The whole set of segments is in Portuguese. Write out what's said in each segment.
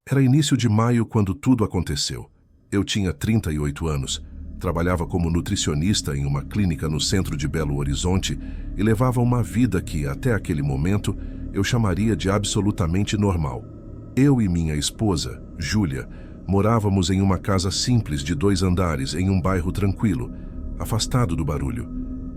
Era início de maio quando tudo aconteceu. Eu tinha 38 anos, trabalhava como nutricionista em uma clínica no centro de Belo Horizonte e levava uma vida que, até aquele momento, eu chamaria de absolutamente normal. Eu e minha esposa, Júlia, morávamos em uma casa simples de 2 andares em um bairro tranquilo, afastado do barulho.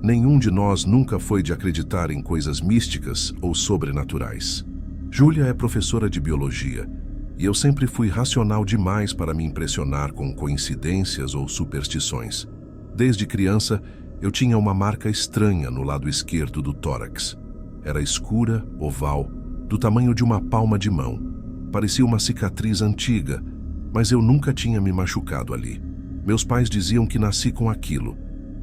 Nenhum de nós nunca foi de acreditar em coisas místicas ou sobrenaturais. Júlia é professora de biologia, e eu sempre fui racional demais para me impressionar com coincidências ou superstições. Desde criança, eu tinha uma marca estranha no lado esquerdo do tórax. Era escura, oval, do tamanho de uma palma de mão. Parecia uma cicatriz antiga, mas eu nunca tinha me machucado ali. Meus pais diziam que nasci com aquilo,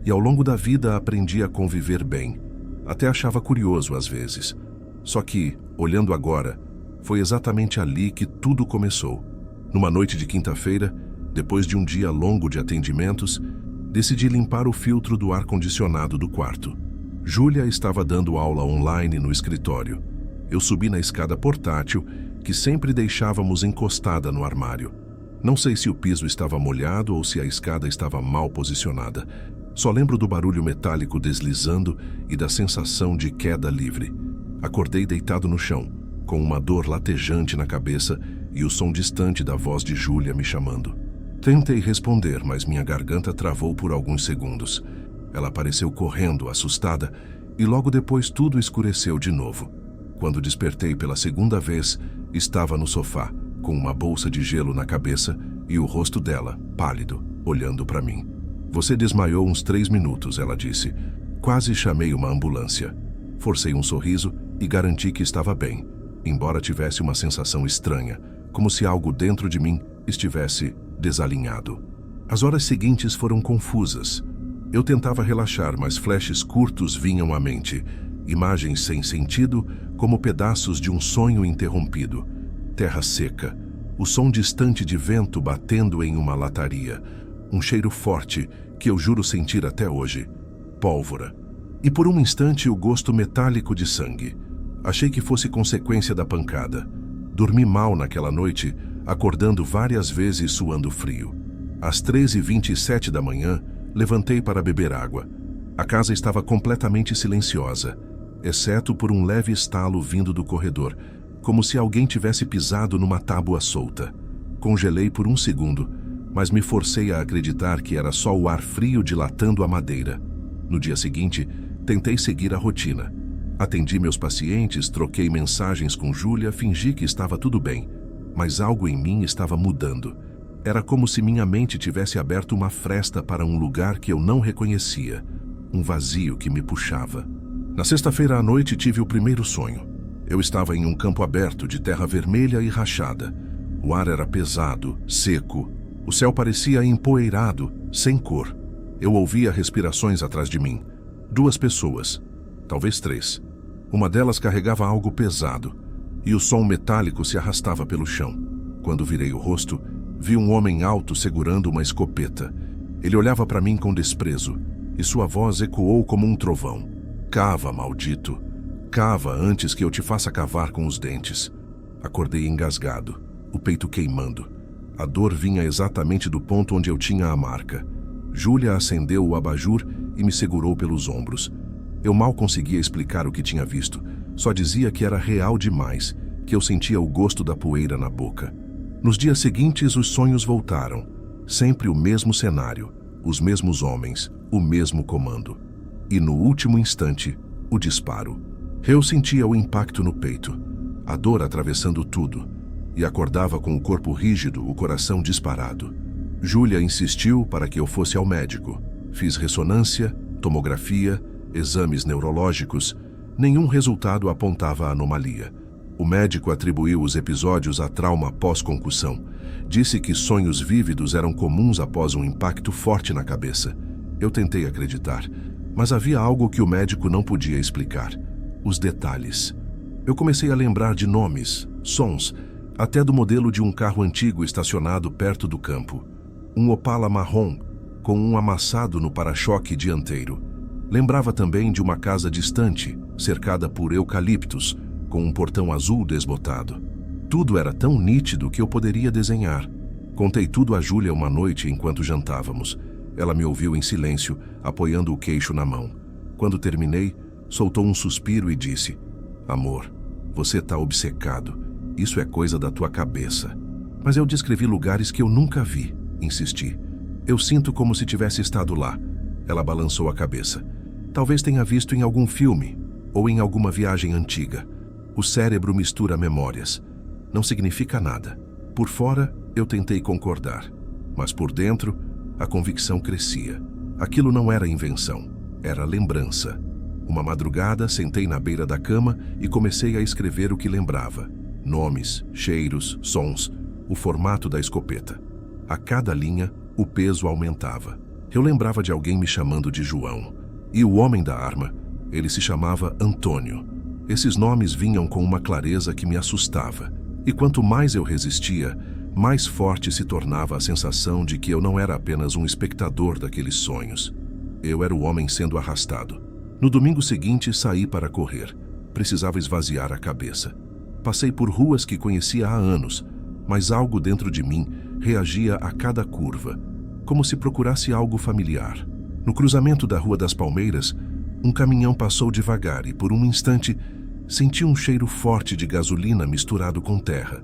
e ao longo da vida aprendi a conviver bem. Até achava curioso às vezes. Só que, olhando agora, foi exatamente ali que tudo começou. Numa noite de quinta-feira, depois de um dia longo de atendimentos, decidi limpar o filtro do ar-condicionado do quarto. Júlia estava dando aula online no escritório. Eu subi na escada portátil, que sempre deixávamos encostada no armário. Não sei se o piso estava molhado ou se a escada estava mal posicionada. Só lembro do barulho metálico deslizando e da sensação de queda livre. Acordei deitado no chão, com uma dor latejante na cabeça e o som distante da voz de Júlia me chamando. Tentei responder, mas minha garganta travou por alguns segundos. Ela apareceu correndo, assustada, e logo depois tudo escureceu de novo. Quando despertei pela segunda vez, estava no sofá, com uma bolsa de gelo na cabeça e o rosto dela, pálido, olhando para mim. Você desmaiou uns 3 minutos, ela disse. Quase chamei uma ambulância. Forcei um sorriso e garanti que estava bem, embora tivesse uma sensação estranha, como se algo dentro de mim estivesse desalinhado. As horas seguintes foram confusas. Eu tentava relaxar, mas flashes curtos vinham à mente, imagens sem sentido, como pedaços de um sonho interrompido. Terra seca, o som distante de vento batendo em uma lataria, um cheiro forte que eu juro sentir até hoje, pólvora. E por um instante o gosto metálico de sangue. Achei que fosse consequência da pancada. Dormi mal naquela noite, acordando várias vezes suando frio. Às 13h27 da manhã, levantei para beber água. A casa estava completamente silenciosa, exceto por um leve estalo vindo do corredor, como se alguém tivesse pisado numa tábua solta. Congelei por um segundo, mas me forcei a acreditar que era só o ar frio dilatando a madeira. No dia seguinte, tentei seguir a rotina. Atendi meus pacientes, troquei mensagens com Júlia, fingi que estava tudo bem, mas algo em mim estava mudando. Era como se minha mente tivesse aberto uma fresta para um lugar que eu não reconhecia, um vazio que me puxava. Na sexta-feira à noite tive o primeiro sonho. Eu estava em um campo aberto de terra vermelha e rachada. O ar era pesado, seco. O céu parecia empoeirado, sem cor. Eu ouvia respirações atrás de mim. 2 pessoas, talvez 3. Uma delas carregava algo pesado, e o som metálico se arrastava pelo chão. Quando virei o rosto, vi um homem alto segurando uma escopeta. Ele olhava para mim com desprezo, e sua voz ecoou como um trovão. Cava, maldito! Cava antes que eu te faça cavar com os dentes. Acordei engasgado, o peito queimando. A dor vinha exatamente do ponto onde eu tinha a marca. Júlia acendeu o abajur e me segurou pelos ombros. Eu mal conseguia explicar o que tinha visto, só dizia que era real demais, que eu sentia o gosto da poeira na boca. Nos dias seguintes, os sonhos voltaram. Sempre o mesmo cenário, os mesmos homens, o mesmo comando. E no último instante, o disparo. Eu sentia o impacto no peito, a dor atravessando tudo, e acordava com o corpo rígido, o coração disparado. Júlia insistiu para que eu fosse ao médico. Fiz ressonância, tomografia, exames neurológicos. Nenhum resultado apontava a anomalia. O médico atribuiu os episódios a trauma pós-concussão. Disse que sonhos vívidos eram comuns após um impacto forte na cabeça. Eu tentei acreditar, mas havia algo que o médico não podia explicar: os detalhes. Eu comecei a lembrar de nomes, sons, até do modelo de um carro antigo estacionado perto do campo. Um Opala marrom, com um amassado no para-choque dianteiro. Lembrava também de uma casa distante, cercada por eucaliptos, com um portão azul desbotado. Tudo era tão nítido que eu poderia desenhar. Contei tudo a Júlia uma noite enquanto jantávamos. Ela me ouviu em silêncio, apoiando o queixo na mão. Quando terminei, soltou um suspiro e disse: "Amor, você está obcecado. Isso é coisa da tua cabeça." "Mas eu descrevi lugares que eu nunca vi", insisti. "Eu sinto como se tivesse estado lá." Ela balançou a cabeça. "Talvez tenha visto em algum filme ou em alguma viagem antiga. O cérebro mistura memórias. Não significa nada." Por fora, eu tentei concordar, mas por dentro, a convicção crescia. Aquilo não era invenção, era lembrança. Uma madrugada, sentei na beira da cama e comecei a escrever o que lembrava. Nomes, cheiros, sons, o formato da escopeta. A cada linha, o peso aumentava. Eu lembrava de alguém me chamando de João. E o homem da arma, ele se chamava Antônio. Esses nomes vinham com uma clareza que me assustava. E quanto mais eu resistia, mais forte se tornava a sensação de que eu não era apenas um espectador daqueles sonhos. Eu era o homem sendo arrastado. No domingo seguinte, saí para correr. Precisava esvaziar a cabeça. Passei por ruas que conhecia há anos, mas algo dentro de mim reagia a cada curva, como se procurasse algo familiar. No cruzamento da Rua das Palmeiras, um caminhão passou devagar e, por um instante, senti um cheiro forte de gasolina misturado com terra.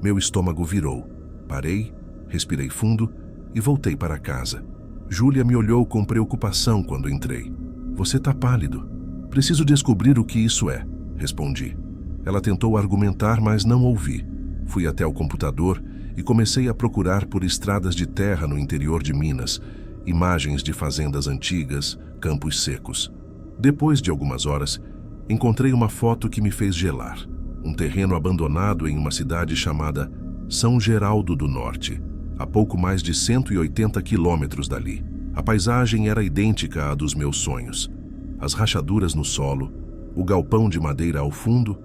Meu estômago virou. Parei, respirei fundo e voltei para casa. Júlia me olhou com preocupação quando entrei. "Você está pálido." "Preciso descobrir o que isso é", respondi. Ela tentou argumentar, mas não ouvi. Fui até o computador e comecei a procurar por estradas de terra no interior de Minas, imagens de fazendas antigas, campos secos. Depois de algumas horas, encontrei uma foto que me fez gelar. Um terreno abandonado em uma cidade chamada São Geraldo do Norte, a pouco mais de 180 quilômetros dali. A paisagem era idêntica à dos meus sonhos. As rachaduras no solo, o galpão de madeira ao fundo,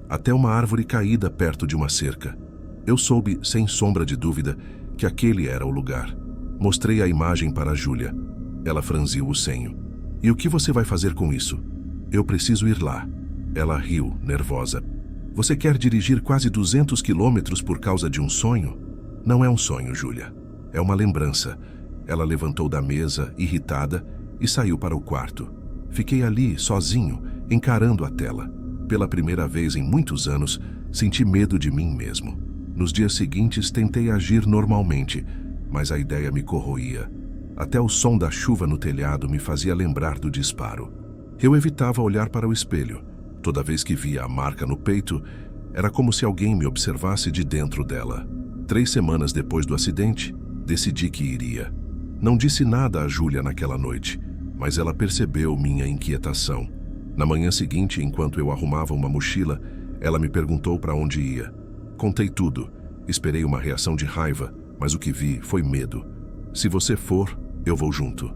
até uma árvore caída perto de uma cerca. Eu soube, sem sombra de dúvida, que aquele era o lugar. Mostrei a imagem para a Júlia. Ela franziu o senho. "E o que você vai fazer com isso?" "Eu preciso ir lá." Ela riu, nervosa. "Você quer dirigir quase 200 quilômetros por causa de um sonho?" "Não é um sonho, Júlia. É uma lembrança." Ela levantou da mesa, irritada, e saiu para o quarto. Fiquei ali, sozinho, encarando a tela. Pela primeira vez em muitos anos, senti medo de mim mesmo. Nos dias seguintes, tentei agir normalmente, mas a ideia me corroía. Até o som da chuva no telhado me fazia lembrar do disparo. Eu evitava olhar para o espelho. Toda vez que via a marca no peito, era como se alguém me observasse de dentro dela. 3 semanas depois do acidente, decidi que iria. Não disse nada a Júlia naquela noite, mas ela percebeu minha inquietação. Na manhã seguinte, enquanto eu arrumava uma mochila, ela me perguntou para onde ia. Contei tudo. Esperei uma reação de raiva, mas o que vi foi medo. "Se você for, eu vou junto."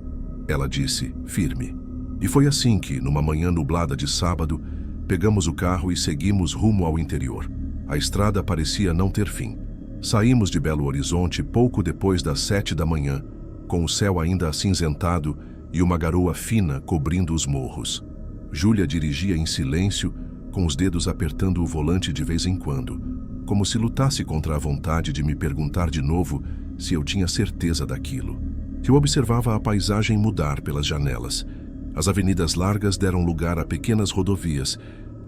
Ela disse, firme. E foi assim que, numa manhã nublada de sábado, pegamos o carro e seguimos rumo ao interior. A estrada parecia não ter fim. Saímos de Belo Horizonte pouco depois das 7 da manhã, com o céu ainda acinzentado e uma garoa fina cobrindo os morros. Júlia dirigia em silêncio, com os dedos apertando o volante de vez em quando, como se lutasse contra a vontade de me perguntar de novo se eu tinha certeza daquilo. Eu observava a paisagem mudar pelas janelas. As avenidas largas deram lugar a pequenas rodovias,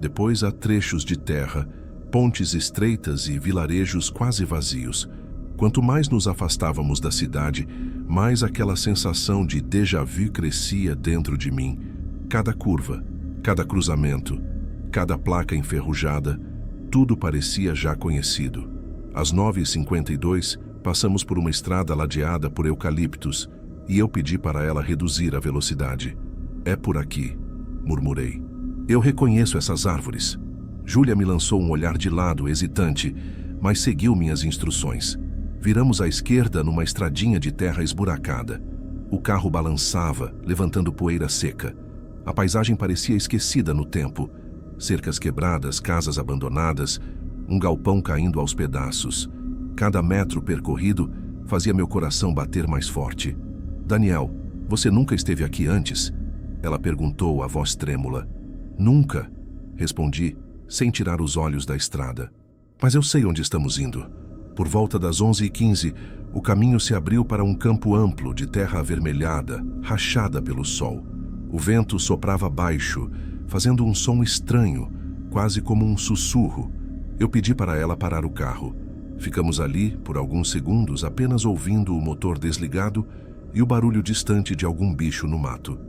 depois a trechos de terra, pontes estreitas e vilarejos quase vazios. Quanto mais nos afastávamos da cidade, mais aquela sensação de déjà vu crescia dentro de mim. Cada curva, cada cruzamento, cada placa enferrujada, tudo parecia já conhecido. Às 9h52, passamos por uma estrada ladeada por eucaliptos e eu pedi para ela reduzir a velocidade. "É por aqui", murmurei. "Eu reconheço essas árvores." Júlia me lançou um olhar de lado, hesitante, mas seguiu minhas instruções. Viramos à esquerda numa estradinha de terra esburacada. O carro balançava, levantando poeira seca. A paisagem parecia esquecida no tempo. Cercas quebradas, casas abandonadas, um galpão caindo aos pedaços. Cada metro percorrido fazia meu coração bater mais forte. "Daniel, você nunca esteve aqui antes?" Ela perguntou, a voz trêmula. "Nunca", respondi, sem tirar os olhos da estrada. Mas eu sei onde estamos indo. Por volta das 11h15, o caminho se abriu para um campo amplo de terra avermelhada, rachada pelo sol. O vento soprava baixo, fazendo um som estranho, quase como um sussurro. Eu pedi para ela parar o carro. Ficamos ali, por alguns segundos, apenas ouvindo o motor desligado e o barulho distante de algum bicho no mato.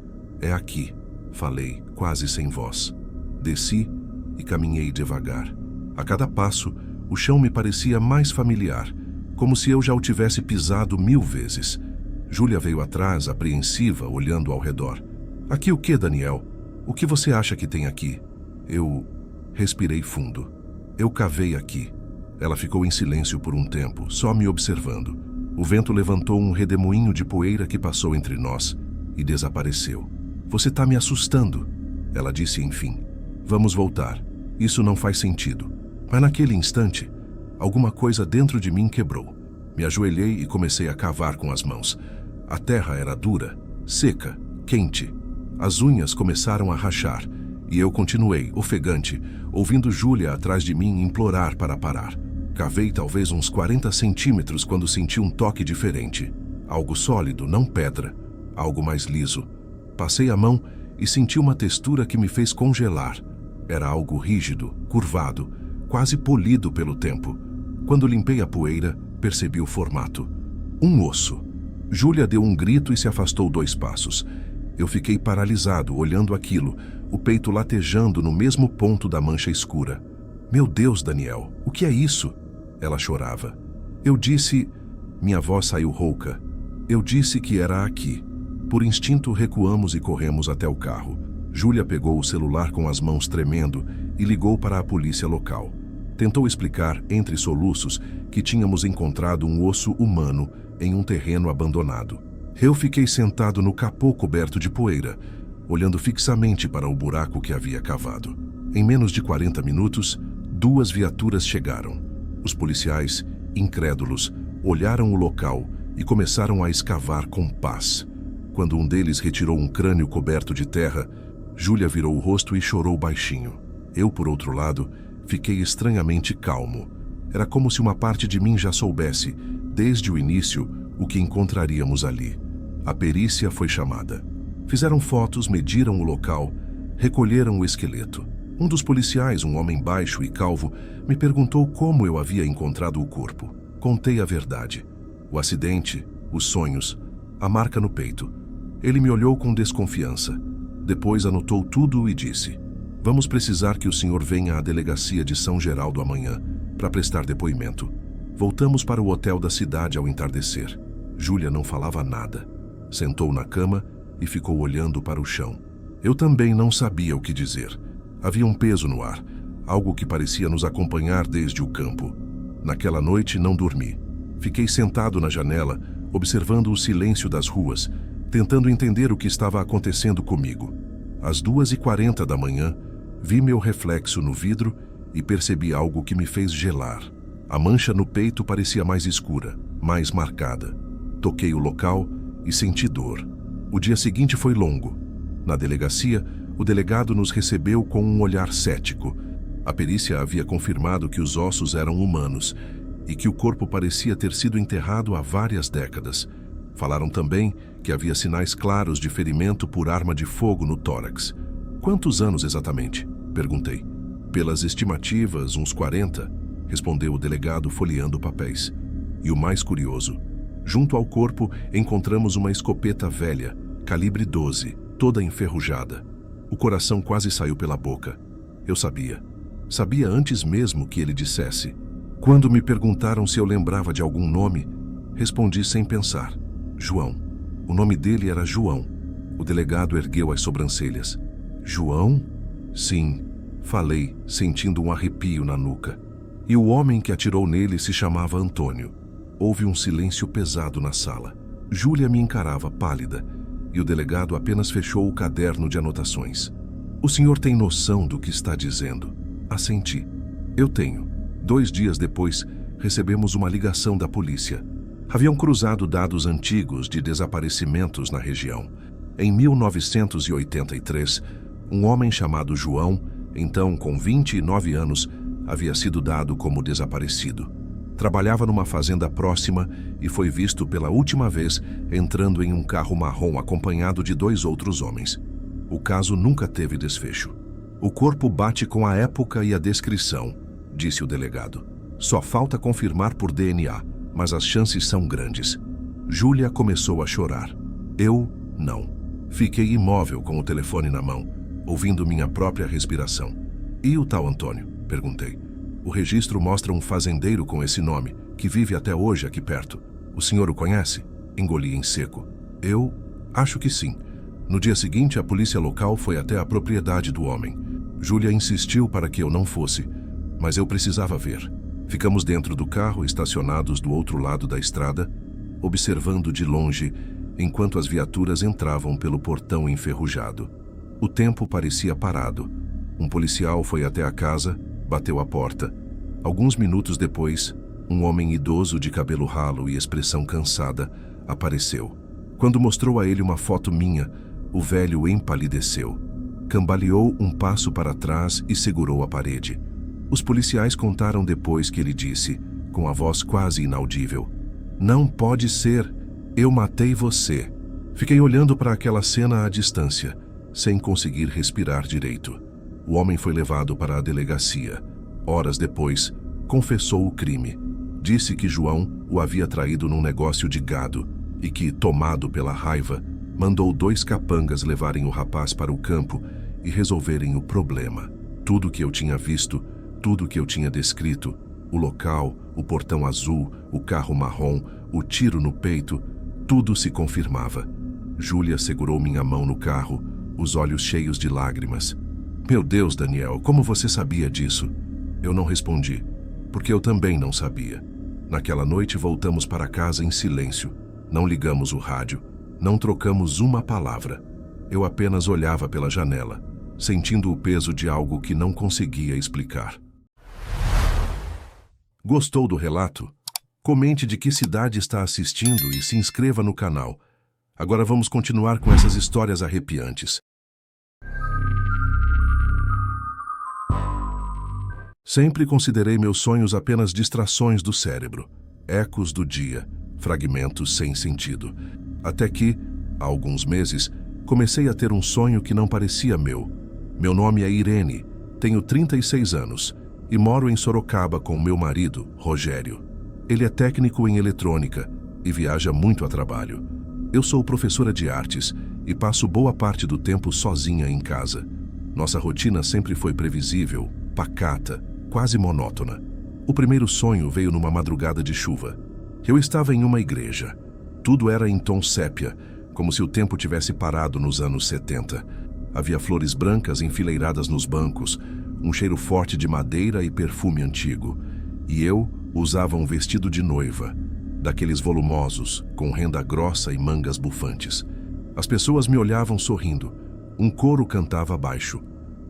É aqui, falei, quase sem voz. Desci e caminhei devagar. A cada passo, o chão me parecia mais familiar, como se eu já o tivesse pisado 1000 vezes. Júlia veio atrás, apreensiva, olhando ao redor. Aqui o quê, Daniel? O que você acha que tem aqui? Eu respirei fundo. Eu cavei aqui. Ela ficou em silêncio por um tempo, só me observando. O vento levantou um redemoinho de poeira que passou entre nós e desapareceu. Você está me assustando, ela disse enfim. Vamos voltar. Isso não faz sentido. Mas naquele instante, alguma coisa dentro de mim quebrou. Me ajoelhei e comecei a cavar com as mãos. A terra era dura, seca, quente. As unhas começaram a rachar e eu continuei, ofegante, ouvindo Júlia atrás de mim implorar para parar. Cavei talvez uns 40 centímetros quando senti um toque diferente. Algo sólido, não pedra. Algo mais liso. Passei a mão e senti uma textura que me fez congelar. Era algo rígido, curvado, quase polido pelo tempo. Quando limpei a poeira, percebi o formato. Um osso. Júlia deu um grito e se afastou 2 passos. Eu fiquei paralisado, olhando aquilo, o peito latejando no mesmo ponto da mancha escura. Meu Deus, Daniel, o que é isso? Ela chorava. Eu disse... Minha voz saiu rouca. Eu disse que era aqui. Por instinto, recuamos e corremos até o carro. Júlia pegou o celular com as mãos tremendo e ligou para a polícia local. Tentou explicar, entre soluços, que tínhamos encontrado um osso humano em um terreno abandonado. Eu fiquei sentado no capô coberto de poeira, olhando fixamente para o buraco que havia cavado. Em menos de 40 minutos, 2 viaturas chegaram. Os policiais, incrédulos, olharam o local e começaram a escavar com paz. Quando um deles retirou um crânio coberto de terra, Júlia virou o rosto e chorou baixinho. Eu, por outro lado, fiquei estranhamente calmo. Era como se uma parte de mim já soubesse, desde o início, o que encontraríamos ali. A perícia foi chamada. Fizeram fotos, mediram o local, recolheram o esqueleto. Um dos policiais, um homem baixo e calvo, me perguntou como eu havia encontrado o corpo. Contei a verdade. O acidente, os sonhos, a marca no peito. Ele me olhou com desconfiança. Depois anotou tudo e disse: Vamos precisar que o senhor venha à delegacia de São Geraldo amanhã para prestar depoimento. Voltamos para o hotel da cidade ao entardecer. Júlia não falava nada. Sentou na cama e ficou olhando para o chão. Eu também não sabia o que dizer. Havia um peso no ar, algo que parecia nos acompanhar desde o campo. Naquela noite não dormi. Fiquei sentado na janela, observando o silêncio das ruas, tentando entender o que estava acontecendo comigo. Às 2h40 da manhã, vi meu reflexo no vidro e percebi algo que me fez gelar. A mancha no peito parecia mais escura, mais marcada. Toquei o local e senti dor. O dia seguinte foi longo. Na delegacia, o delegado nos recebeu com um olhar cético. A perícia havia confirmado que os ossos eram humanos e que o corpo parecia ter sido enterrado há várias décadas. Falaram também que havia sinais claros de ferimento por arma de fogo no tórax. Quantos anos exatamente? Perguntei. Pelas estimativas, uns 40, respondeu o delegado folheando papéis. E o mais curioso, junto ao corpo encontramos uma escopeta velha, calibre 12, toda enferrujada. O coração quase saiu pela boca. Eu sabia. Sabia antes mesmo que ele dissesse. Quando me perguntaram se eu lembrava de algum nome, respondi sem pensar. João. O nome dele era João. O delegado ergueu as sobrancelhas. João? Sim, falei, sentindo um arrepio na nuca. E o homem que atirou nele se chamava Antônio. Houve um silêncio pesado na sala. Júlia me encarava pálida, e o delegado apenas fechou o caderno de anotações. O senhor tem noção do que está dizendo? Assenti. Eu tenho. 2 dias depois, recebemos uma ligação da polícia. Haviam cruzado dados antigos de desaparecimentos na região. Em 1983, um homem chamado João, então com 29 anos, havia sido dado como desaparecido. Trabalhava numa fazenda próxima e foi visto pela última vez entrando em um carro marrom acompanhado de 2 outros homens. O caso nunca teve desfecho. O corpo bate com a época e a descrição, disse o delegado. Só falta confirmar por DNA, mas as chances são grandes. Júlia começou a chorar. Eu, não. Fiquei imóvel com o telefone na mão, ouvindo minha própria respiração. E o tal Antônio? Perguntei. O registro mostra um fazendeiro com esse nome, que vive até hoje aqui perto. O senhor o conhece? Engoli em seco. Eu acho que sim. No dia seguinte, a polícia local foi até a propriedade do homem. Júlia insistiu para que eu não fosse, mas eu precisava ver. Ficamos dentro do carro, estacionados do outro lado da estrada, observando de longe, enquanto as viaturas entravam pelo portão enferrujado. O tempo parecia parado. Um policial foi até a casa, bateu à porta. Alguns minutos depois, um homem idoso de cabelo ralo e expressão cansada apareceu. Quando mostrou a ele uma foto minha, o velho empalideceu. Cambaleou um passo para trás e segurou a parede. Os policiais contaram depois que ele disse, com a voz quase inaudível: "Não pode ser, eu matei você." Fiquei olhando para aquela cena à distância, sem conseguir respirar direito. O homem foi levado para a delegacia. Horas depois, confessou o crime. Disse que João o havia traído num negócio de gado e que, tomado pela raiva, mandou 2 capangas levarem o rapaz para o campo e resolverem o problema. Tudo que eu tinha visto, tudo que eu tinha descrito, o local, o portão azul, o carro marrom, o tiro no peito, tudo se confirmava. Júlia segurou minha mão no carro, os olhos cheios de lágrimas. "Meu Deus, Daniel, como você sabia disso?" Eu não respondi, porque eu também não sabia. Naquela noite voltamos para casa em silêncio. Não ligamos o rádio, não trocamos uma palavra. Eu apenas olhava pela janela, sentindo o peso de algo que não conseguia explicar. Gostou do relato? Comente de que cidade está assistindo e se inscreva no canal. Agora vamos continuar com essas histórias arrepiantes. Sempre considerei meus sonhos apenas distrações do cérebro, ecos do dia, fragmentos sem sentido. Até que, há alguns meses, comecei a ter um sonho que não parecia meu. Meu nome é Irene, tenho 36 anos e moro em Sorocaba com meu marido, Rogério. Ele é técnico em eletrônica e viaja muito a trabalho. Eu sou professora de artes e passo boa parte do tempo sozinha em casa. Nossa rotina sempre foi previsível, pacata, quase monótona. O primeiro sonho veio numa madrugada de chuva. Eu estava em uma igreja. Tudo era em tom sépia, como se o tempo tivesse parado nos anos 70. Havia flores brancas enfileiradas nos bancos, um cheiro forte de madeira e perfume antigo. E eu usava um vestido de noiva, daqueles volumosos, com renda grossa e mangas bufantes. As pessoas me olhavam sorrindo. Um coro cantava baixo.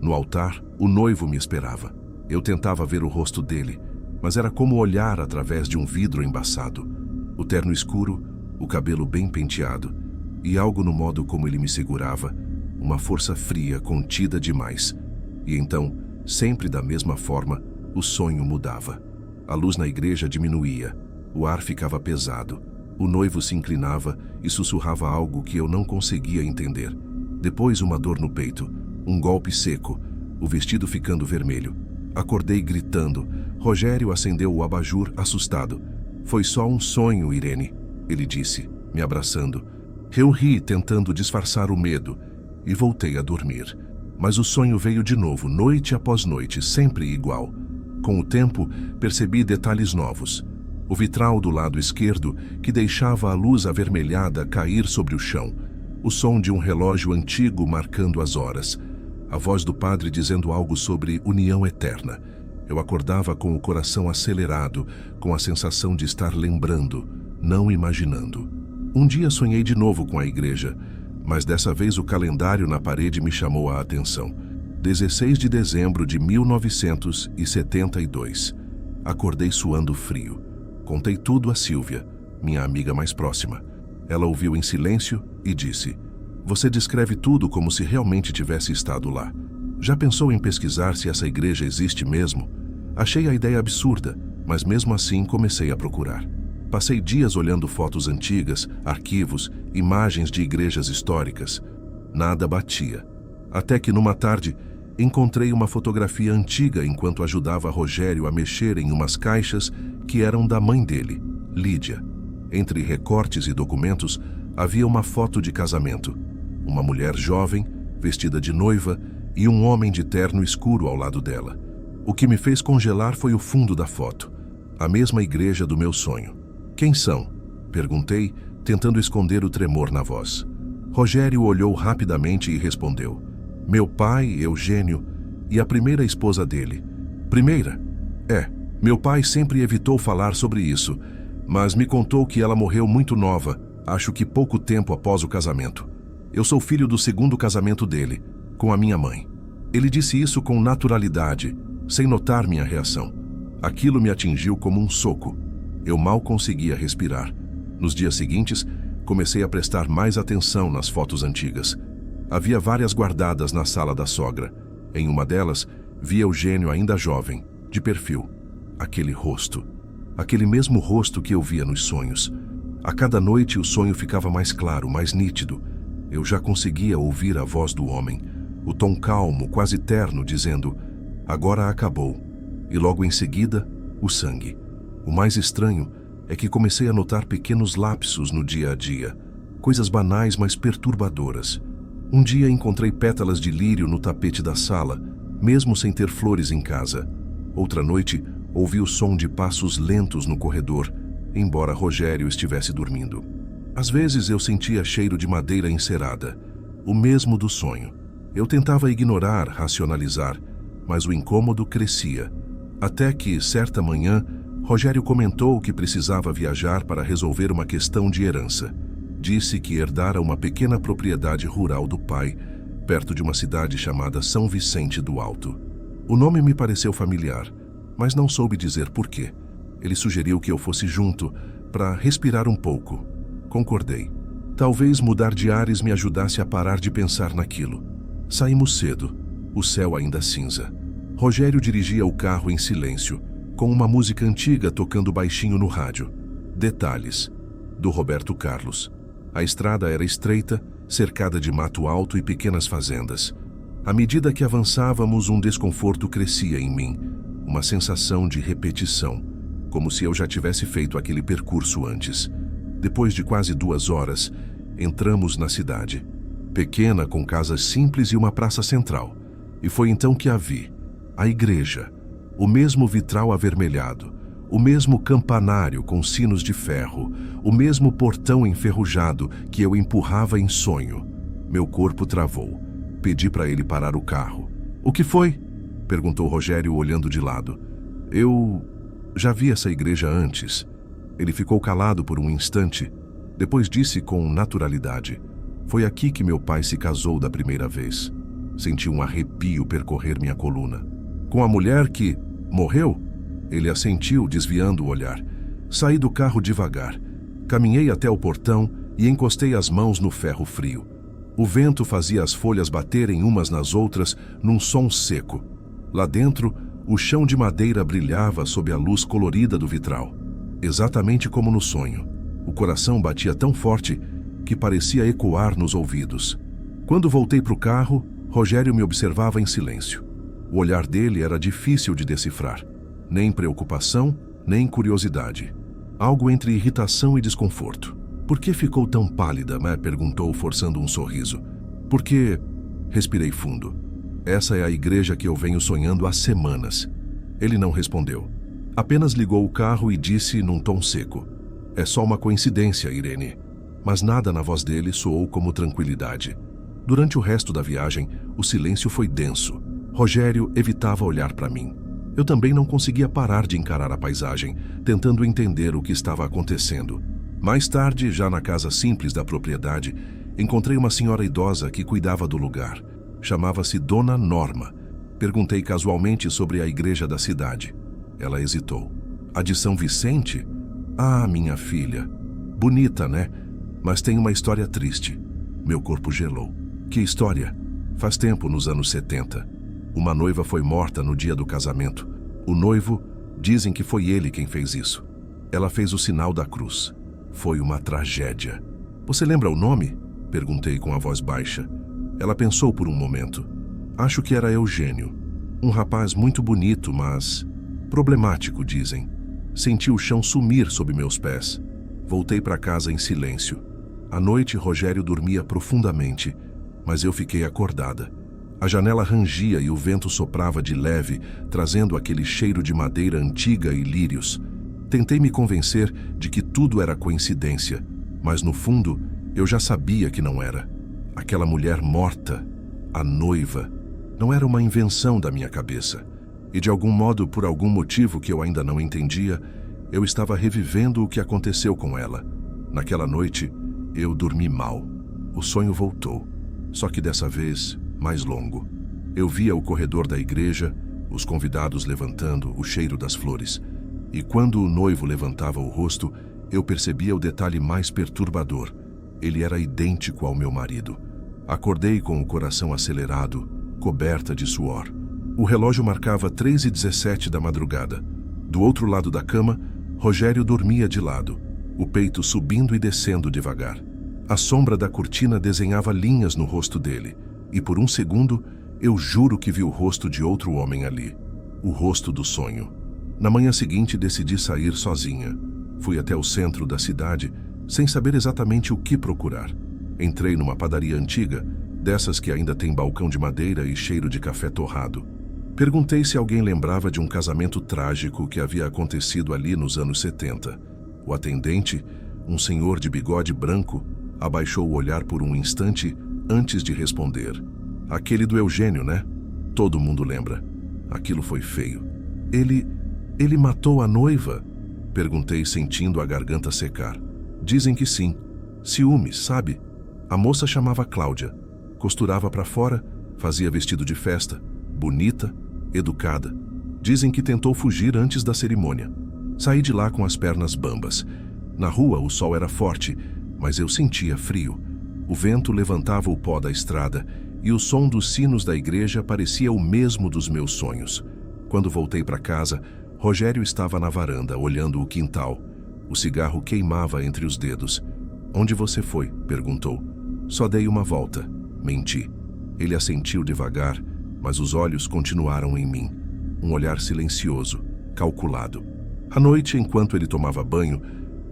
No altar, o noivo me esperava. Eu tentava ver o rosto dele, mas era como olhar através de um vidro embaçado. O terno escuro, o cabelo bem penteado, e algo no modo como ele me segurava, uma força fria contida demais. E então, sempre da mesma forma, o sonho mudava. A luz na igreja diminuía, o ar ficava pesado, o noivo se inclinava e sussurrava algo que eu não conseguia entender. Depois uma dor no peito, um golpe seco, o vestido ficando vermelho. Acordei gritando. Rogério acendeu o abajur, assustado. "Foi só um sonho, Irene", ele disse, me abraçando. Eu ri, tentando disfarçar o medo, e voltei a dormir. Mas o sonho veio de novo, noite após noite, sempre igual. Com o tempo, percebi detalhes novos. O vitral do lado esquerdo, que deixava a luz avermelhada cair sobre o chão. O som de um relógio antigo marcando as horas. A voz do padre dizendo algo sobre união eterna. Eu acordava com o coração acelerado, com a sensação de estar lembrando, não imaginando. Um dia sonhei de novo com a igreja, mas dessa vez o calendário na parede me chamou a atenção. 16 de dezembro de 1972. Acordei suando frio. Contei tudo a Silvia, minha amiga mais próxima. Ela ouviu em silêncio e disse: "Você descreve tudo como se realmente tivesse estado lá. Já pensou em pesquisar se essa igreja existe mesmo? Achei a ideia absurda, mas mesmo assim comecei a procurar. Passei dias olhando fotos antigas, arquivos, imagens de igrejas históricas. Nada batia. Até que numa tarde, encontrei uma fotografia antiga enquanto ajudava Rogério a mexer em umas caixas que eram da mãe dele, Lídia. Entre recortes e documentos, havia uma foto de casamento. Uma mulher jovem, vestida de noiva, e um homem de terno escuro ao lado dela. O que me fez congelar foi o fundo da foto. A mesma igreja do meu sonho. Quem são? Perguntei, tentando esconder o tremor na voz. Rogério olhou rapidamente e respondeu. Meu pai, Eugênio, e a primeira esposa dele. Primeira? Meu pai sempre evitou falar sobre isso, mas me contou que ela morreu muito nova, acho que pouco tempo após o casamento. Eu sou filho do segundo casamento dele, com a minha mãe. Ele disse isso com naturalidade, sem notar minha reação. Aquilo me atingiu como um soco. Eu mal conseguia respirar. Nos dias seguintes, comecei a prestar mais atenção nas fotos antigas. Havia várias guardadas na sala da sogra. Em uma delas, vi Eugênio ainda jovem, de perfil. Aquele rosto. Aquele mesmo rosto que eu via nos sonhos. A cada noite o sonho ficava mais claro, mais nítido. Eu já conseguia ouvir a voz do homem, o tom calmo, quase terno, dizendo: agora acabou. E logo em seguida, o sangue. O mais estranho é que comecei a notar pequenos lapsos no dia a dia, coisas banais, mas perturbadoras. Um dia encontrei pétalas de lírio no tapete da sala, mesmo sem ter flores em casa. Outra noite, ouvi o som de passos lentos no corredor, embora Rogério estivesse dormindo. Às vezes eu sentia cheiro de madeira encerada, o mesmo do sonho. Eu tentava ignorar, racionalizar, mas o incômodo crescia. Até que, certa manhã, Rogério comentou que precisava viajar para resolver uma questão de herança. Disse que herdara uma pequena propriedade rural do pai, perto de uma cidade chamada São Vicente do Alto. O nome me pareceu familiar, mas não soube dizer por quê. Ele sugeriu que eu fosse junto, para respirar um pouco. Concordei. Talvez mudar de ares me ajudasse a parar de pensar naquilo. Saímos cedo, o céu ainda cinza. Rogério dirigia o carro em silêncio, com uma música antiga tocando baixinho no rádio. Detalhes, do Roberto Carlos. A estrada era estreita, cercada de mato alto e pequenas fazendas. À medida que avançávamos, um desconforto crescia em mim, uma sensação de repetição, como se eu já tivesse feito aquele percurso antes. Depois de quase 2 horas, entramos na cidade. Pequena, com casas simples e uma praça central. E foi então que a vi. A igreja. O mesmo vitral avermelhado, o mesmo campanário com sinos de ferro, o mesmo portão enferrujado que eu empurrava em sonho. Meu corpo travou. Pedi para ele parar o carro. O que foi? Perguntou Rogério olhando de lado. Eu já vi essa igreja antes. Ele ficou calado por um instante, depois disse com naturalidade. Foi aqui que meu pai se casou da primeira vez. Senti um arrepio percorrer minha coluna. Com a mulher que morreu? Ele assentiu, desviando o olhar. Saí do carro devagar. Caminhei até o portão e encostei as mãos no ferro frio. O vento fazia as folhas baterem umas nas outras num som seco. Lá dentro, o chão de madeira brilhava sob a luz colorida do vitral. Exatamente como no sonho. O coração batia tão forte que parecia ecoar nos ouvidos. Quando voltei para o carro, Rogério me observava em silêncio. O olhar dele era difícil de decifrar. Nem preocupação, nem curiosidade. Algo entre irritação e desconforto. Por que ficou tão pálida? Perguntou, forçando um sorriso. Porque... Respirei fundo. Essa é a igreja que eu venho sonhando há semanas. Ele não respondeu. Apenas ligou o carro e disse num tom seco. É só uma coincidência, Irene. Mas nada na voz dele soou como tranquilidade. Durante o resto da viagem, o silêncio foi denso. Rogério evitava olhar para mim. Eu também não conseguia parar de encarar a paisagem, tentando entender o que estava acontecendo. Mais tarde, já na casa simples da propriedade, encontrei uma senhora idosa que cuidava do lugar. Chamava-se Dona Norma. Perguntei casualmente sobre a igreja da cidade. Ela hesitou. A de São Vicente? Ah, minha filha. Bonita, né? Mas tem uma história triste. Meu corpo gelou. Que história? Faz tempo, nos anos 70. Uma noiva foi morta no dia do casamento. O noivo, dizem que foi ele quem fez isso. Ela fez o sinal da cruz. Foi uma tragédia. Você lembra o nome? Perguntei com a voz baixa. Ela pensou por um momento. Acho que era Eugênio. Um rapaz muito bonito, mas problemático, dizem. Senti o chão sumir sob meus pés. Voltei para casa em silêncio. À noite, Rogério dormia profundamente, mas eu fiquei acordada. A janela rangia e o vento soprava de leve, trazendo aquele cheiro de madeira antiga e lírios. Tentei me convencer de que tudo era coincidência, mas no fundo, eu já sabia que não era. Aquela mulher morta, a noiva, não era uma invenção da minha cabeça. E de algum modo, por algum motivo que eu ainda não entendia, eu estava revivendo o que aconteceu com ela. Naquela noite, eu dormi mal. O sonho voltou, só que dessa vez, mais longo. Eu via o corredor da igreja, os convidados levantando, o cheiro das flores. E quando o noivo levantava o rosto, eu percebia o detalhe mais perturbador. Ele era idêntico ao meu marido. Acordei com o coração acelerado, coberta de suor. O relógio marcava 3h17 da madrugada. Do outro lado da cama, Rogério dormia de lado, o peito subindo e descendo devagar. A sombra da cortina desenhava linhas no rosto dele, e por um segundo, eu juro que vi o rosto de outro homem ali. O rosto do sonho. Na manhã seguinte, decidi sair sozinha. Fui até o centro da cidade, sem saber exatamente o que procurar. Entrei numa padaria antiga, dessas que ainda tem balcão de madeira e cheiro de café torrado. Perguntei se alguém lembrava de um casamento trágico que havia acontecido ali nos anos 70. O atendente, um senhor de bigode branco, abaixou o olhar por um instante antes de responder. Aquele do Eugênio, né? Todo mundo lembra. Aquilo foi feio. Ele matou a noiva? Perguntei, sentindo a garganta secar. Dizem que sim. Ciúmes, sabe? A moça chamava Cláudia. Costurava para fora, fazia vestido de festa. Bonita, educada. Dizem que tentou fugir antes da cerimônia. Saí de lá com as pernas bambas. Na rua o sol era forte, mas eu sentia frio. O vento levantava o pó da estrada e o som dos sinos da igreja parecia o mesmo dos meus sonhos. Quando voltei para casa, Rogério estava na varanda, olhando o quintal. O cigarro queimava entre os dedos. "Onde você foi?" perguntou. "Só dei uma volta." Menti. Ele assentiu devagar, mas os olhos continuaram em mim. Um olhar silencioso, calculado. À noite, enquanto ele tomava banho,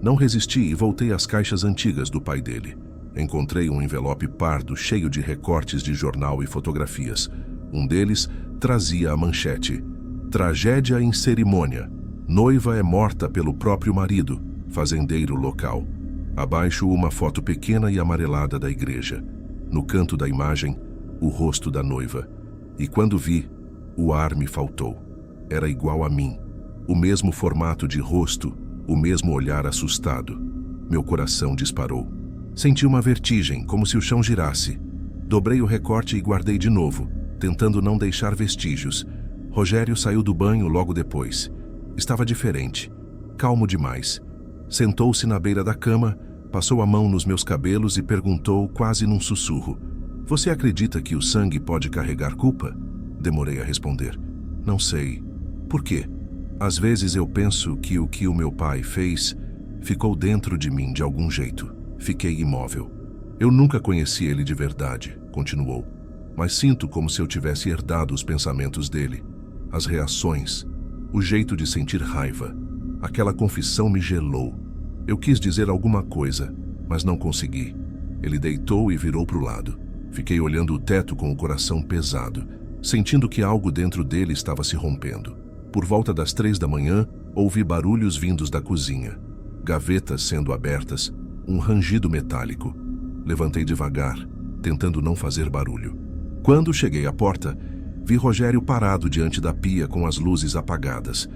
não resisti e voltei às caixas antigas do pai dele. Encontrei um envelope pardo cheio de recortes de jornal e fotografias. Um deles trazia a manchete: "Tragédia em cerimônia. Noiva é morta pelo próprio marido, fazendeiro local." Abaixo, uma foto pequena e amarelada da igreja. No canto da imagem, o rosto da noiva. E quando vi, o ar me faltou. Era igual a mim. O mesmo formato de rosto, o mesmo olhar assustado. Meu coração disparou. Senti uma vertigem, como se o chão girasse. Dobrei o recorte e guardei de novo, tentando não deixar vestígios. Rogério saiu do banho logo depois. Estava diferente, calmo demais. Sentou-se na beira da cama, passou a mão nos meus cabelos e perguntou quase num sussurro: "Você acredita que o sangue pode carregar culpa?" Demorei a responder. "Não sei." "Por quê?" "Às vezes eu penso que o meu pai fez ficou dentro de mim de algum jeito." Fiquei imóvel. "Eu nunca conheci ele de verdade", continuou, "mas sinto como se eu tivesse herdado os pensamentos dele, as reações, o jeito de sentir raiva. Aquela confissão me gelou. Eu quis dizer alguma coisa, mas não consegui." Ele deitou e virou para o lado. Fiquei olhando o teto com o coração pesado, sentindo que algo dentro dele estava se rompendo. Por volta das 3 da manhã, ouvi barulhos vindos da cozinha. Gavetas sendo abertas, um rangido metálico. Levantei devagar, tentando não fazer barulho. Quando cheguei à porta, vi Rogério parado diante da pia com as luzes apagadas.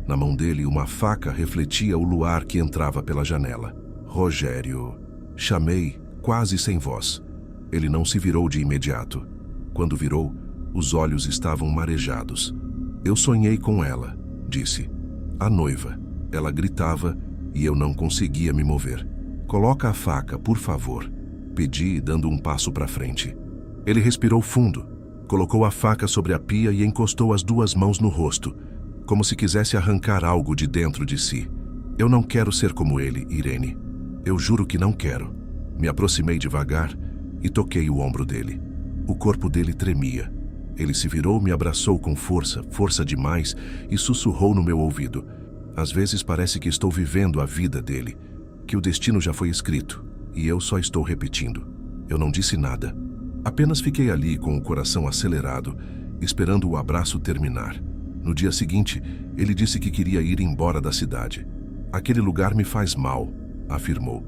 Na mão dele, uma faca refletia o luar que entrava pela janela. "Rogério!" Chamei, quase sem voz. Ele não se virou de imediato. Quando virou, os olhos estavam marejados. "Eu sonhei com ela", disse. "A noiva." Ela gritava e eu não conseguia me mover. "Coloca a faca, por favor", pedi, dando um passo para frente. Ele respirou fundo, colocou a faca sobre a pia e encostou as 2 mãos no rosto. como se quisesse arrancar algo de dentro de si. Eu não quero ser como ele, Irene. Eu juro que não quero. Me aproximei devagar e toquei o ombro dele. O corpo dele tremia. Ele se virou, me abraçou com força, força demais, e sussurrou no meu ouvido. Às vezes parece que estou vivendo a vida dele, que o destino já foi escrito, e eu só estou repetindo. Eu não disse nada. Apenas fiquei ali com o coração acelerado, esperando o abraço terminar. No dia seguinte, ele disse que queria ir embora da cidade. Aquele lugar me faz mal, afirmou.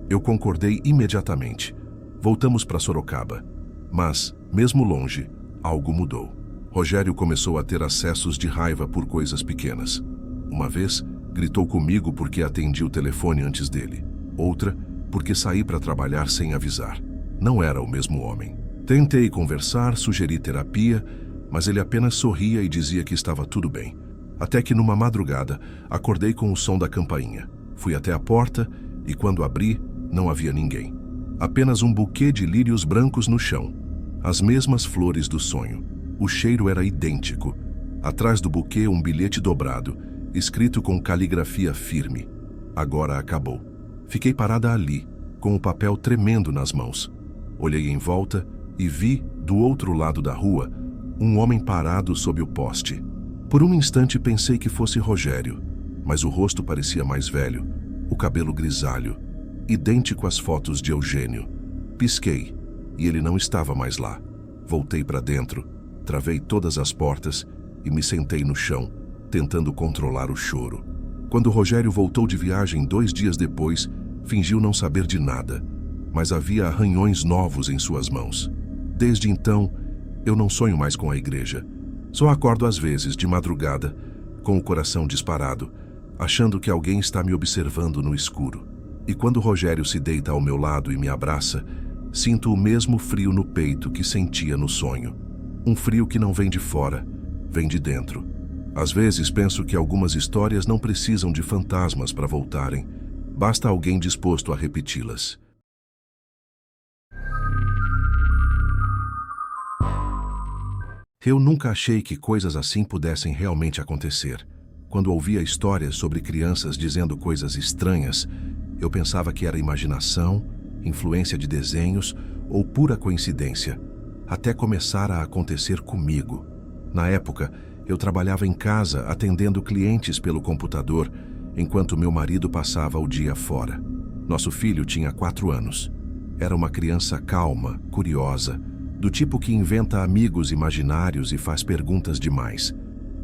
Eu concordei imediatamente. Voltamos para Sorocaba. Mas, mesmo longe, algo mudou. Rogério começou a ter acessos de raiva por coisas pequenas. Uma vez, gritou comigo porque atendi o telefone antes dele. Outra, porque saí para trabalhar sem avisar. Não era o mesmo homem. Tentei conversar, sugeri terapia, mas ele apenas sorria e dizia que estava tudo bem. Até que numa madrugada, acordei com o som da campainha. Fui até a porta e quando abri, não havia ninguém. Apenas um buquê de lírios brancos no chão. As mesmas flores do sonho. O cheiro era idêntico. Atrás do buquê, um bilhete dobrado, escrito com caligrafia firme. Agora acabou. Fiquei parada ali, com o papel tremendo nas mãos. Olhei em volta e vi, do outro lado da rua, um homem parado sob o poste. Por um instante pensei que fosse Rogério, mas o rosto parecia mais velho, o cabelo grisalho, idêntico às fotos de Eugênio. Pisquei, e ele não estava mais lá. Voltei para dentro, travei todas as portas e me sentei no chão, tentando controlar o choro. Quando Rogério voltou de viagem 2 dias depois, fingiu não saber de nada, mas havia arranhões novos em suas mãos. Desde então, eu não sonho mais com a igreja. Só acordo às vezes, de madrugada, com o coração disparado, achando que alguém está me observando no escuro. E quando Rogério se deita ao meu lado e me abraça, sinto o mesmo frio no peito que sentia no sonho. Um frio que não vem de fora, vem de dentro. Às vezes penso que algumas histórias não precisam de fantasmas para voltarem. Basta alguém disposto a repeti-las. Eu nunca achei que coisas assim pudessem realmente acontecer. Quando ouvia histórias sobre crianças dizendo coisas estranhas, eu pensava que era imaginação, influência de desenhos ou pura coincidência, até começar a acontecer comigo. Na época, eu trabalhava em casa atendendo clientes pelo computador, enquanto meu marido passava o dia fora. Nosso filho tinha 4 anos. Era uma criança calma, curiosa, do tipo que inventa amigos imaginários e faz perguntas demais.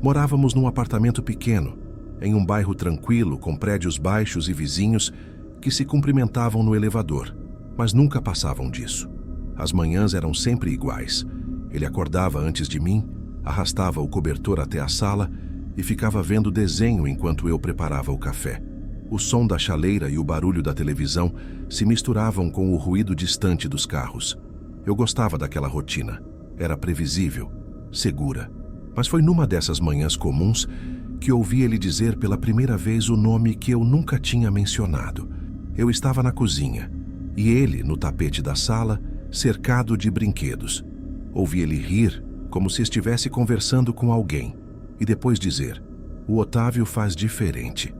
Morávamos num apartamento pequeno, em um bairro tranquilo, com prédios baixos e vizinhos que se cumprimentavam no elevador, mas nunca passavam disso. As manhãs eram sempre iguais. Ele acordava antes de mim, arrastava o cobertor até a sala e ficava vendo desenho enquanto eu preparava o café. O som da chaleira e o barulho da televisão se misturavam com o ruído distante dos carros. Eu gostava daquela rotina. Era previsível, segura. Mas foi numa dessas manhãs comuns que ouvi ele dizer pela primeira vez o nome que eu nunca tinha mencionado. Eu estava na cozinha e ele, no tapete da sala, cercado de brinquedos. Ouvi ele rir, como se estivesse conversando com alguém, e depois dizer: "O Otávio faz diferente.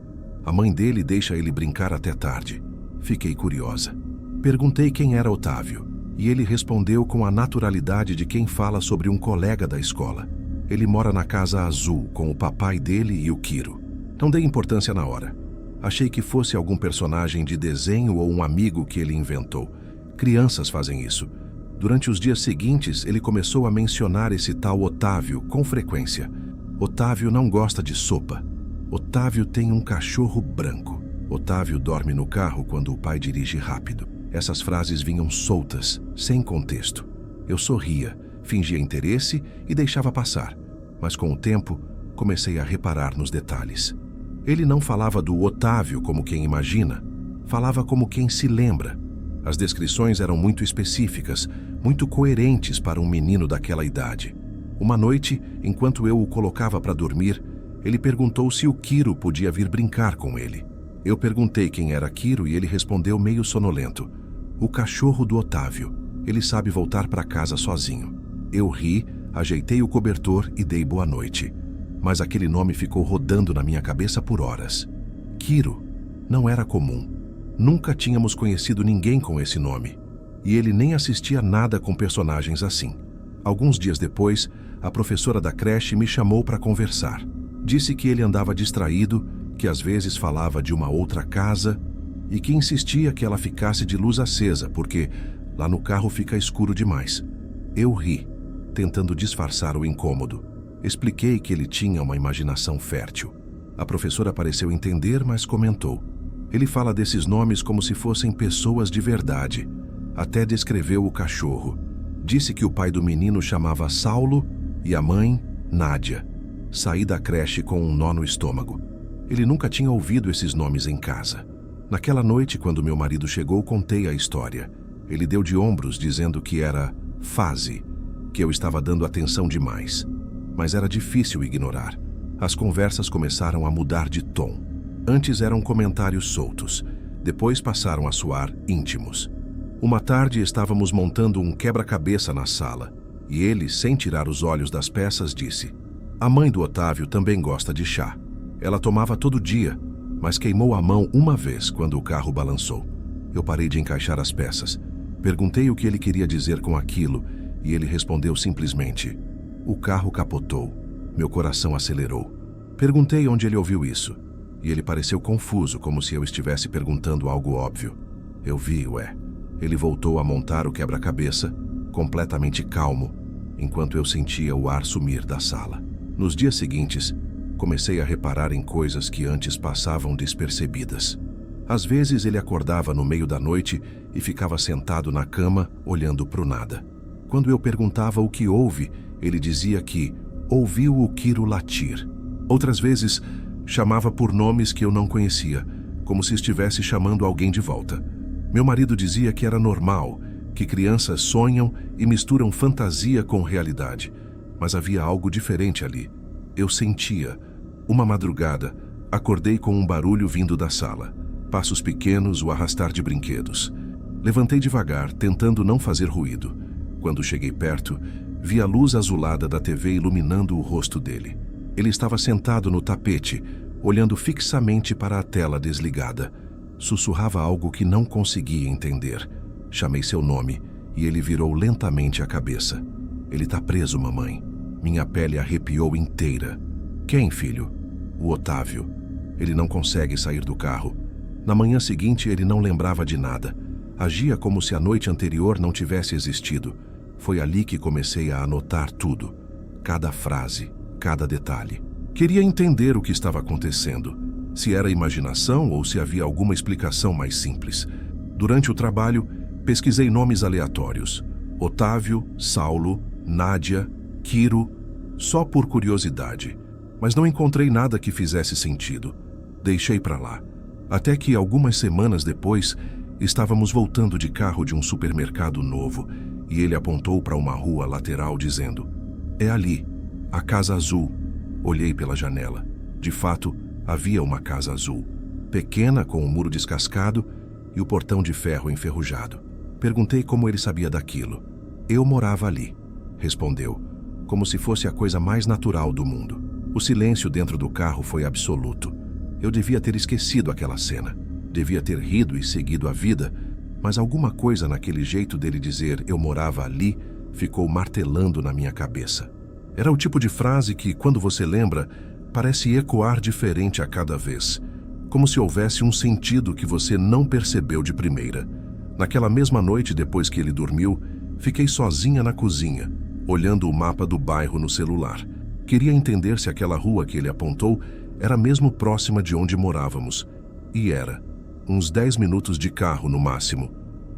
A mãe dele deixa ele brincar até tarde." Fiquei curiosa. Perguntei quem era Otávio, e ele respondeu com a naturalidade de quem fala sobre um colega da escola. Ele mora na Casa Azul com o papai dele e o Quiro. Não dei importância na hora. Achei que fosse algum personagem de desenho ou um amigo que ele inventou. Crianças fazem isso. Durante os dias seguintes, ele começou a mencionar esse tal Otávio com frequência. Otávio não gosta de sopa. Otávio tem um cachorro branco. Otávio dorme no carro quando o pai dirige rápido. Essas frases vinham soltas, sem contexto. Eu sorria, fingia interesse e deixava passar. Mas com o tempo, comecei a reparar nos detalhes. Ele não falava do Otávio como quem imagina. Falava como quem se lembra. As descrições eram muito específicas, muito coerentes para um menino daquela idade. Uma noite, enquanto eu o colocava para dormir, ele perguntou se o Quiro podia vir brincar com ele. Eu perguntei quem era Quiro e ele respondeu meio sonolento: "O cachorro do Otávio. Ele sabe voltar para casa sozinho." Eu ri, ajeitei o cobertor e dei boa noite. mas aquele nome ficou rodando na minha cabeça por horas. Kiro não era comum. Nunca tínhamos conhecido ninguém com esse nome. E ele nem assistia nada com personagens assim. Alguns dias depois, a professora da creche me chamou para conversar. Disse que ele andava distraído, que às vezes falava de uma outra casa e que insistia que ela ficasse de luz acesa, porque lá no carro fica escuro demais. Eu ri, tentando disfarçar o incômodo. Expliquei que ele tinha uma imaginação fértil. A professora pareceu entender, mas comentou: ele fala desses nomes como se fossem pessoas de verdade. Até descreveu o cachorro. Disse que o pai do menino chamava Saulo e a mãe, Nádia. Saí da creche com um nó no estômago. Ele nunca tinha ouvido esses nomes em casa. Naquela noite, quando meu marido chegou, contei a história. Ele deu de ombros, dizendo que era fase, que eu estava dando atenção demais. Mas era difícil ignorar. As conversas começaram a mudar de tom. Antes eram comentários soltos. Depois passaram a soar íntimos. Uma tarde estávamos montando um quebra-cabeça na sala. E ele, sem tirar os olhos das peças, disse: a mãe do Otávio também gosta de chá. Ela tomava todo dia, mas queimou a mão uma vez quando o carro balançou. Eu parei de encaixar as peças. Perguntei o que ele queria dizer com aquilo e ele respondeu simplesmente: o carro capotou. Meu coração acelerou. Perguntei onde ele ouviu isso e ele pareceu confuso, como se eu estivesse perguntando algo óbvio. Eu vi, Ele voltou a montar o quebra-cabeça, completamente calmo, enquanto eu sentia o ar sumir da sala. Nos dias seguintes, comecei a reparar em coisas que antes passavam despercebidas. Às vezes ele acordava no meio da noite e ficava sentado na cama, olhando para o nada. Quando eu perguntava o que houve, ele dizia que ouviu o Kiro latir. Outras vezes, chamava por nomes que eu não conhecia, como se estivesse chamando alguém de volta. Meu marido dizia que era normal, que crianças sonham e misturam fantasia com realidade. Mas havia algo diferente ali. Eu sentia. Uma madrugada, acordei com um barulho vindo da sala. Passos pequenos, o arrastar de brinquedos. Levantei devagar, tentando não fazer ruído. Quando cheguei perto, vi a luz azulada da TV iluminando o rosto dele. Ele estava sentado no tapete, olhando fixamente para a tela desligada. Sussurrava algo que não conseguia entender. Chamei seu nome e ele virou lentamente a cabeça. Ele tá preso, mamãe. Minha pele arrepiou inteira. Quem, filho? O Otávio. Ele não consegue sair do carro. Na manhã seguinte, ele não lembrava de nada. Agia como se a noite anterior não tivesse existido. Foi ali que comecei a anotar tudo. Cada frase, cada detalhe. Queria entender o que estava acontecendo. Se era imaginação ou se havia alguma explicação mais simples. Durante o trabalho, pesquisei nomes aleatórios. Otávio, Saulo, Nádia, Kiro, só por curiosidade. Mas não encontrei nada que fizesse sentido. Deixei para lá. Até que, algumas semanas depois, estávamos voltando de carro de um supermercado novo e ele apontou para uma rua lateral dizendo: é ali, a Casa Azul. Olhei pela janela. De fato, havia uma casa azul, pequena com o muro descascado e o portão de ferro enferrujado. Perguntei como ele sabia daquilo. Eu morava ali, respondeu, como se fosse a coisa mais natural do mundo. O silêncio dentro do carro foi absoluto. Eu devia ter esquecido aquela cena. Devia ter rido e seguido a vida, mas alguma coisa naquele jeito dele dizer eu morava ali ficou martelando na minha cabeça. Era o tipo de frase que, quando você lembra, parece ecoar diferente a cada vez, como se houvesse um sentido que você não percebeu de primeira. Naquela mesma noite, depois que ele dormiu, fiquei sozinha na cozinha, olhando o mapa do bairro no celular. Queria entender se aquela rua que ele apontou era mesmo próxima de onde morávamos. E era. Uns 10 minutos de carro no máximo.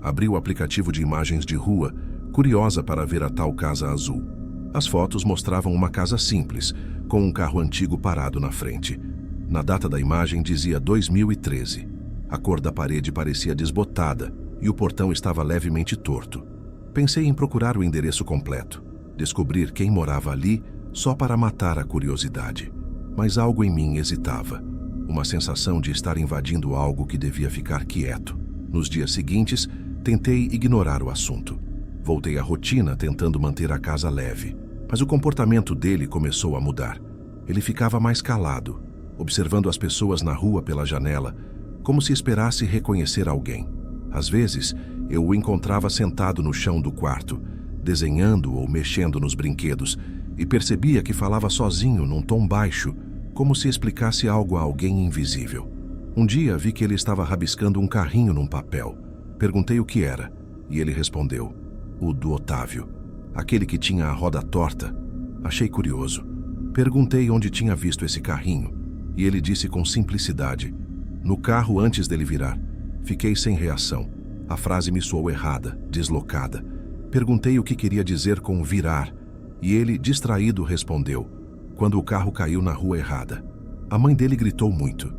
Abri o aplicativo de imagens de rua, curiosa para ver a tal casa azul. As fotos mostravam uma casa simples, com um carro antigo parado na frente. Na data da imagem dizia 2013. A cor da parede parecia desbotada e o portão estava levemente torto. Pensei em procurar o endereço completo, descobrir quem morava ali só para matar a curiosidade. Mas algo em mim hesitava, uma sensação de estar invadindo algo que devia ficar quieto. Nos dias seguintes, tentei ignorar o assunto. Voltei à rotina tentando manter a casa leve, mas o comportamento dele começou a mudar. Ele ficava mais calado, observando as pessoas na rua pela janela, como se esperasse reconhecer alguém. Às vezes, eu o encontrava sentado no chão do quarto, desenhando ou mexendo nos brinquedos, e percebia que falava sozinho num tom baixo, como se explicasse algo a alguém invisível. Um dia vi que ele estava rabiscando um carrinho num papel. Perguntei o que era, e ele respondeu: o do Otávio, aquele que tinha a roda torta. Achei curioso. Perguntei onde tinha visto esse carrinho, e ele disse com simplicidade: no carro antes dele virar. Fiquei sem reação. A frase me soou errada, deslocada. Perguntei o que queria dizer com virar, e ele, distraído, respondeu: quando o carro caiu na rua errada. A mãe dele gritou muito.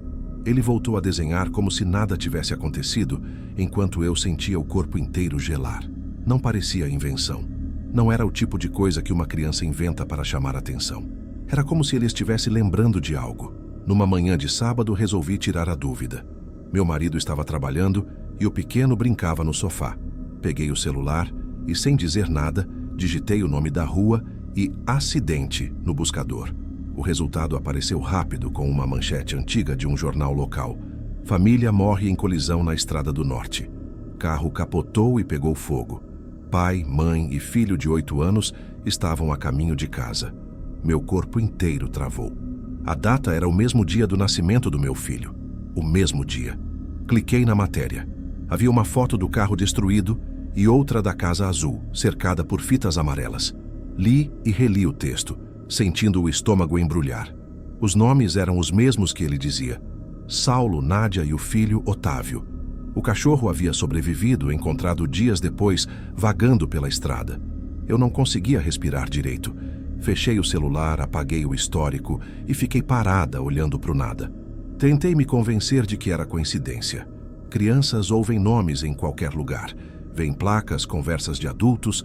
Ele voltou a desenhar como se nada tivesse acontecido, enquanto eu sentia o corpo inteiro gelar. Não parecia invenção. Não era o tipo de coisa que uma criança inventa para chamar atenção. Era como se ele estivesse lembrando de algo. Numa manhã de sábado, resolvi tirar a dúvida. Meu marido estava trabalhando e o pequeno brincava no sofá. Peguei o celular e, sem dizer nada, digitei o nome da rua e acidente no buscador. O resultado apareceu rápido com uma manchete antiga de um jornal local. Família morre em colisão na Estrada do Norte. Carro capotou e pegou fogo. Pai, mãe e filho de 8 anos estavam a caminho de casa. Meu corpo inteiro travou. A data era o mesmo dia do nascimento do meu filho. O mesmo dia. Cliquei na matéria. Havia uma foto do carro destruído e outra da casa azul, cercada por fitas amarelas. Li e reli o texto, sentindo o estômago embrulhar. Os nomes eram os mesmos que ele dizia: Saulo, Nádia e o filho Otávio. O cachorro havia sobrevivido, encontrado dias depois, vagando pela estrada. Eu não conseguia respirar direito. Fechei o celular, apaguei o histórico e fiquei parada, olhando para o nada. Tentei me convencer de que era coincidência. Crianças ouvem nomes em qualquer lugar. Veem placas, conversas de adultos.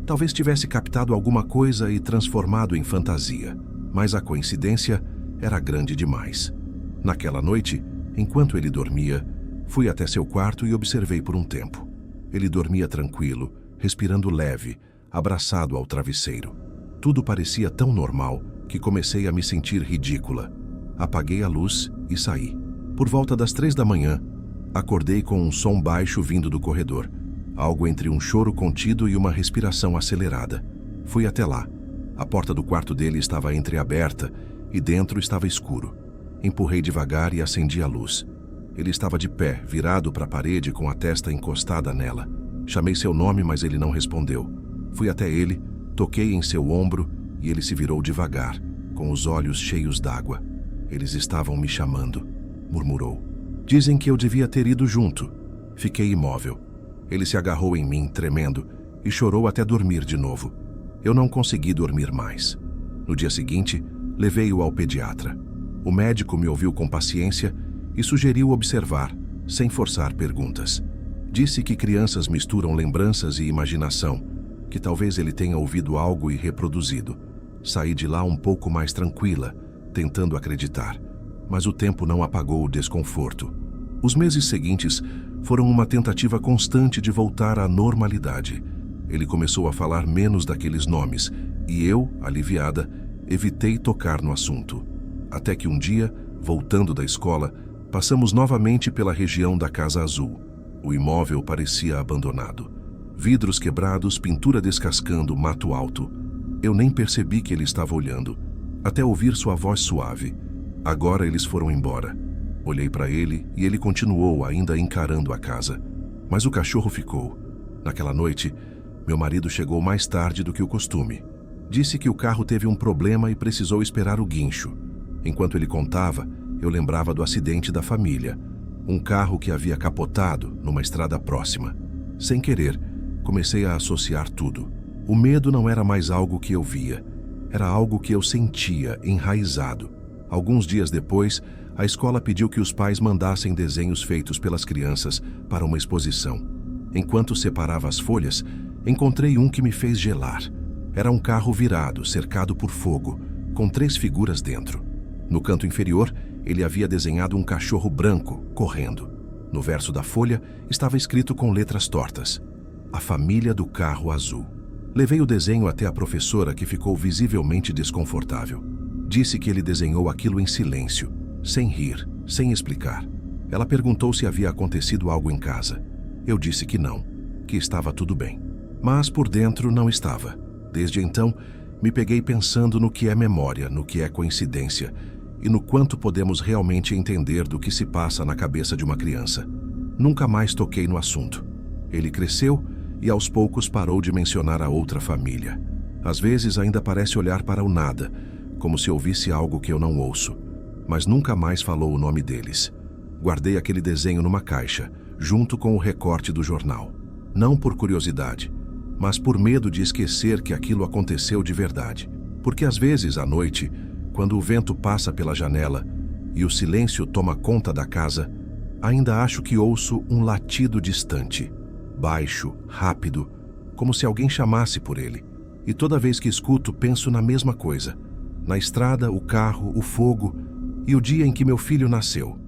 Talvez tivesse captado alguma coisa e transformado em fantasia. Mas a coincidência era grande demais. Naquela noite, enquanto ele dormia, fui até seu quarto e observei por um tempo. Ele dormia tranquilo, respirando leve, abraçado ao travesseiro. Tudo parecia tão normal que comecei a me sentir ridícula. Apaguei a luz e saí. Por volta das 3 da manhã, acordei com um som baixo vindo do corredor. Algo entre um choro contido e uma respiração acelerada. Fui até lá. A porta do quarto dele estava entreaberta e dentro estava escuro. Empurrei devagar e acendi a luz. Ele estava de pé, virado para a parede com a testa encostada nela. Chamei seu nome, mas ele não respondeu. Fui até ele, toquei em seu ombro e ele se virou devagar, com os olhos cheios d'água. Eles estavam me chamando, murmurou. Dizem que eu devia ter ido junto. Fiquei imóvel. Ele se agarrou em mim, tremendo, e chorou até dormir de novo. Eu não consegui dormir mais. No dia seguinte, levei-o ao pediatra. O médico me ouviu com paciência e sugeriu observar, sem forçar perguntas. Disse que crianças misturam lembranças e imaginação, que talvez ele tenha ouvido algo e reproduzido. Saí de lá um pouco mais tranquila, tentando acreditar, mas o tempo não apagou o desconforto. Os meses seguintes foram uma tentativa constante de voltar à normalidade. Ele começou a falar menos daqueles nomes e eu, aliviada, evitei tocar no assunto. Até que um dia, voltando da escola, passamos novamente pela região da Casa Azul. O imóvel parecia abandonado. Vidros quebrados, pintura descascando, mato alto. Eu nem percebi que ele estava olhando, até ouvir sua voz suave. Agora eles foram embora. Olhei para ele e ele continuou ainda encarando a casa. Mas o cachorro ficou. Naquela noite, meu marido chegou mais tarde do que o costume. Disse que o carro teve um problema e precisou esperar o guincho. Enquanto ele contava, eu lembrava do acidente da família. Um carro que havia capotado numa estrada próxima. Sem querer, comecei a associar tudo. O medo não era mais algo que eu via. Era algo que eu sentia, enraizado. Alguns dias depois, a escola pediu que os pais mandassem desenhos feitos pelas crianças para uma exposição. Enquanto separava as folhas, encontrei um que me fez gelar. Era um carro virado, cercado por fogo, com 3 figuras dentro. No canto inferior, ele havia desenhado um cachorro branco, correndo. No verso da folha, estava escrito com letras tortas: A família do carro azul. Levei o desenho até a professora, que ficou visivelmente desconfortável. Disse que ele desenhou aquilo em silêncio, sem rir, sem explicar. Ela perguntou se havia acontecido algo em casa. Eu disse que não, que estava tudo bem. Mas por dentro não estava. Desde então, me peguei pensando no que é memória, no que é coincidência e no quanto podemos realmente entender do que se passa na cabeça de uma criança. Nunca mais toquei no assunto. Ele cresceu e aos poucos parou de mencionar a outra família. Às vezes ainda parece olhar para o nada, como se ouvisse algo que eu não ouço, mas nunca mais falou o nome deles. Guardei aquele desenho numa caixa, junto com o recorte do jornal. Não por curiosidade, mas por medo de esquecer que aquilo aconteceu de verdade. Porque às vezes, à noite, quando o vento passa pela janela e o silêncio toma conta da casa, ainda acho que ouço um latido distante, baixo, rápido, como se alguém chamasse por ele. E toda vez que escuto, penso na mesma coisa. Na estrada, o carro, o fogo e o dia em que meu filho nasceu.